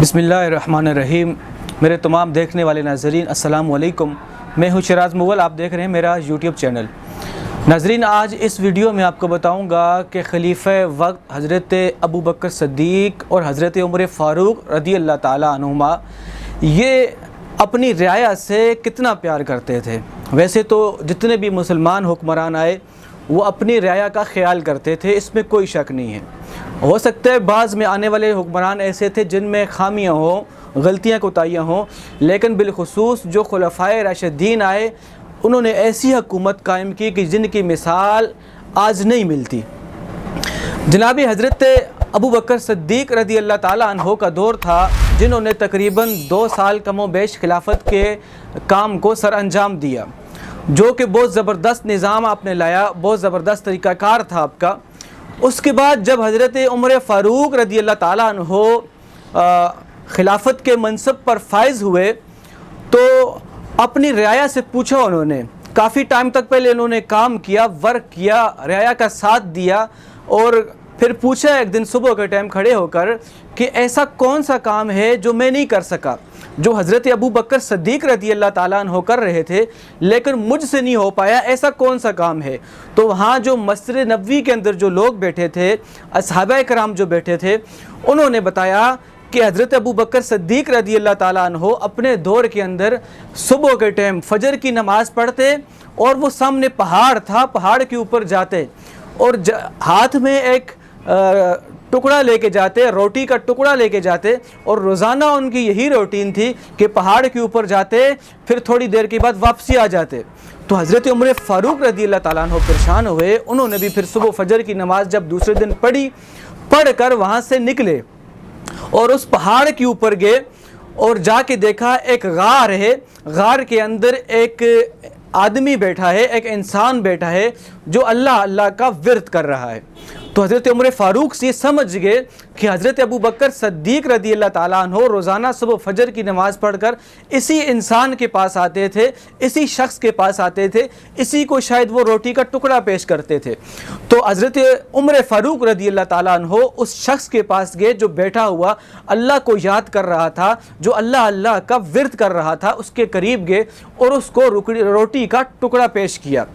बिस्मिल्लाहिर्रहमानिर्रहीम। मेरे तमाम देखने वाले नाज़रीन अस्सलाम वालेकुम। मैं हूँ शिराज मुग़ल, आप देख रहे हैं मेरा यूट्यूब चैनल। नाज़रीन, आज इस वीडियो में आपको बताऊँगा कि खलीफ़े वक्त हज़रत अबू बकर सिद्दीक़ और हज़रत उमर फ़ारूक रज़ी अल्लाह ताला अन्हुमा ये अपनी रियाया से कितना प्यार करते थे। वैसे तो जितने भी मुसलमान हुक्मरान आए वो अपनी रियाया का ख्याल करते थे, इसमें कोई शक नहीं है। हो सकता है बाज़ में आने वाले हुक्मरान ऐसे थे जिनमें खामियां हों, गलतियां कोताहियां हों, लेकिन बिलखुसूस जो खुलफ़ाए राशिदीन आए उन्होंने ऐसी हुकूमत कायम की कि जिनकी मिसाल आज नहीं मिलती। जनाब हज़रत अबू बकर सिद्दीक़ रज़ी अल्लाह ताला अन्हो का दौर था, जिन्होंने तकरीबन 2 साल कमो बेश खिलाफत के काम को सर अंजाम दिया, जो कि बहुत ज़बरदस्त निज़ाम आपने लाया, बहुत ज़बरदस्त तरीक़ाकार था आपका। उसके बाद जब हज़रत उमर फ़ारूक रज़ी अल्लाह ताला अन्हो खिलाफत के मनसब पर फाइज़ हुए तो अपनी रियाया से पूछा उन्होंने। काफ़ी टाइम तक पहले उन्होंने काम किया, वर्क किया, रियाया का साथ दिया और फिर पूछा एक दिन सुबह के टाइम खड़े होकर कि ऐसा कौन सा काम है जो मैं नहीं कर सका, जो हज़रत अबू बकर सिद्दीक़ रज़ी अल्लाह ताला अन्हो कर रहे थे लेकिन मुझसे नहीं हो पाया, ऐसा कौन सा काम है। तो वहाँ जो मस्जिद नबवी के अंदर जो लोग बैठे थे, असहाबाए कराम जो बैठे थे, उन्होंने बताया कि हज़रत अबू बकर सिद्दीक़ रज़ी अल्लाह ताला अन्हो अपने दौर के अंदर सुबह के टाइम फजर की नमाज़ पढ़ते और वो सामने पहाड़ था, पहाड़ के ऊपर जाते और हाथ में एक टुकड़ा लेके जाते, रोटी का टुकड़ा लेके जाते और रोज़ाना उनकी यही रूटीन थी कि पहाड़ के ऊपर जाते, फिर थोड़ी देर के बाद वापसी आ जाते। तो हज़रत उमर फ़ारूक रज़ी अल्लाह ताला अन्हो परेशान हुए। उन्होंने भी फिर सुबह फजर की नमाज़ जब दूसरे दिन पढ़ कर वहाँ से निकले और उस पहाड़ के ऊपर गए और जाके देखा एक गार है, गार के अंदर एक आदमी बैठा है, एक इंसान बैठा है जो अल्लाह अल्लाह का विर्द कर रहा है। तो हज़रत उमर फ़ारूक से समझ गए कि हज़रत अबू बकर सिद्दीक़ रज़ी अल्लाह ताला अन्हो रोज़ाना सुबह फजर की नमाज़ पढ़कर इसी इंसान के पास आते थे, इसी शख्स के पास आते थे, इसी को शायद वो रोटी का टुकड़ा पेश करते थे। तो हज़रत उमर फ़ारूक रज़ी अल्लाह ताला अन्हो उस शख्स के पास गए जो बैठा हुआ अल्लाह को याद कर रहा था, जो अल्लाह अल्लाह का विर्द कर रहा था, उसके करीब गए और उसको रोटी का टुकड़ा पेश किया।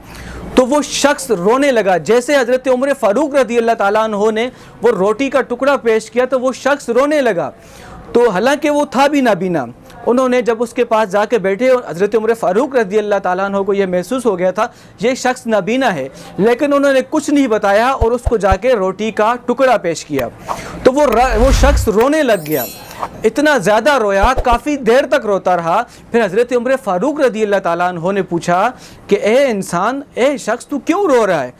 तो वो शख्स रोने लगा। जैसे हज़रत उमर फ़ारूक रज़ी अल्लाह ताला अन्हो ने वो रोटी का टुकड़ा पेश किया तो वो शख्स रोने लगा। तो हालांकि वो था भी नाबीना, उन्होंने जब उसके पास जाके बैठे और हज़रत उमर फ़ारूक रज़ी अल्लाह ताला अन्हो को ये महसूस हो गया था ये शख्स नाबीना है, लेकिन उन्होंने कुछ नहीं बताया और उसको जाके रोटी का टुकड़ा पेश किया। तो वो शख्स रोने लग गया, इतना ज़्यादा रोया, काफ़ी देर तक रोता रहा। फिर हज़रत उमर फ़ारूक रज़ी अल्लाह ताला अन्हो ने पूछा कि ए इंसान, ए शख्स, तू क्यों रो रहा है?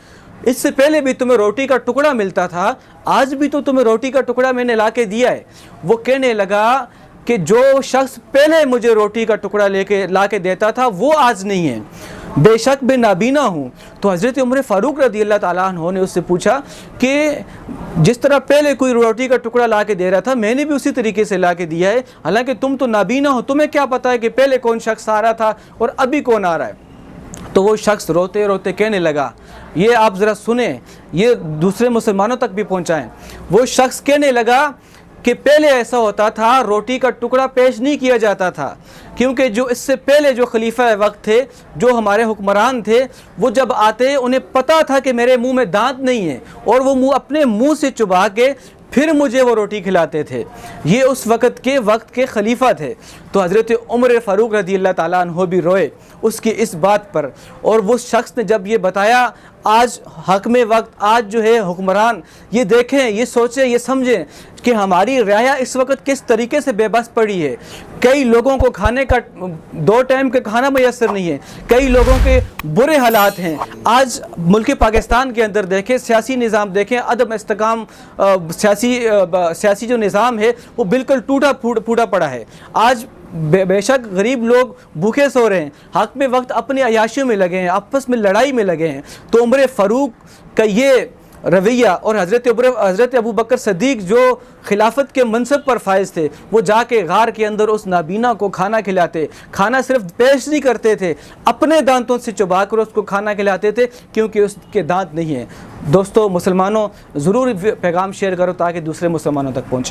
इससे पहले भी तुम्हें रोटी का टुकड़ा मिलता था, आज भी तो तुम्हें रोटी का टुकड़ा मैंने ला के दिया है। वो कहने लगा कि जो शख्स पहले मुझे रोटी का टुकड़ा ला के देता था वो आज नहीं है, बेशक मैं नाबीना हूँ। तो हज़रत उमर फ़ारूक रज़ी अल्लाह ताला अन्हो ने उससे पूछा कि जिस तरह पहले कोई रोटी का टुकड़ा ला के दे रहा था मैंने भी उसी तरीके से ला के दिया है, हालांकि तुम तो नाबीना हो, तुम्हें क्या पता है कि पहले कौन शख्स आ रहा था और अभी कौन आ रहा है। तो वो शख्स रोते रोते कहने लगा, ये आप ज़रा सुने, ये दूसरे मुसलमानों तक भी पहुँचाएँ। वो शख्स कहने लगा कि पहले ऐसा होता था, रोटी का टुकड़ा पेश नहीं किया जाता था, क्योंकि जो इससे पहले जो खलीफा वक्त थे, जो हमारे हुक्मरान थे, वो जब आते उन्हें पता था कि मेरे मुंह में दांत नहीं है और वो अपने मुंह से चुबा के फिर मुझे वो रोटी खिलाते थे। ये उस वक्त के खलीफा थे। तो हज़रत उमर फ़ारूक रज़ी अल्लाह ताला अन्हो भी रोए उसकी इस बात पर। और वो शख्स ने जब ये बताया, आज हक में वक्त, आज जो है हुक्मरान ये देखें, ये सोचें, ये समझें कि हमारी रियाया इस वक्त किस तरीके से बेबस पड़ी है। कई लोगों को खाने का 2 टाइम का खाना मैसर नहीं है, कई लोगों के बुरे हालात हैं। आज मुल्क पाकिस्तान के अंदर देखें, सियासी निज़ाम देखें, अदम इस्तेकाम, सियासी जो निज़ाम है वो बिल्कुल टूटा फूटा पड़ा है। आज बेशक गरीब लोग भूखे सो रहे हैं, हक में वक्त अपनी अयाशियों में लगे हैं, आपस में लड़ाई में लगे हैं। तो उमर फ़ारूक का ये रवैया और हज़रत अबू बकर सिद्दीक़ जो खिलाफत के मनसब पर फाइज थे, वो जाके गार के अंदर उस नाबीना को खाना खिलाते। खाना सिर्फ पेश नहीं करते थे, अपने दांतों से चबा कर उसको खाना खिलाते थे, क्योंकि उसके दांत नहीं हैं। दोस्तों मुसलमानों, ज़रूर पैगाम शेयर करो ताकि दूसरे मुसलमानों तक पहुँचे।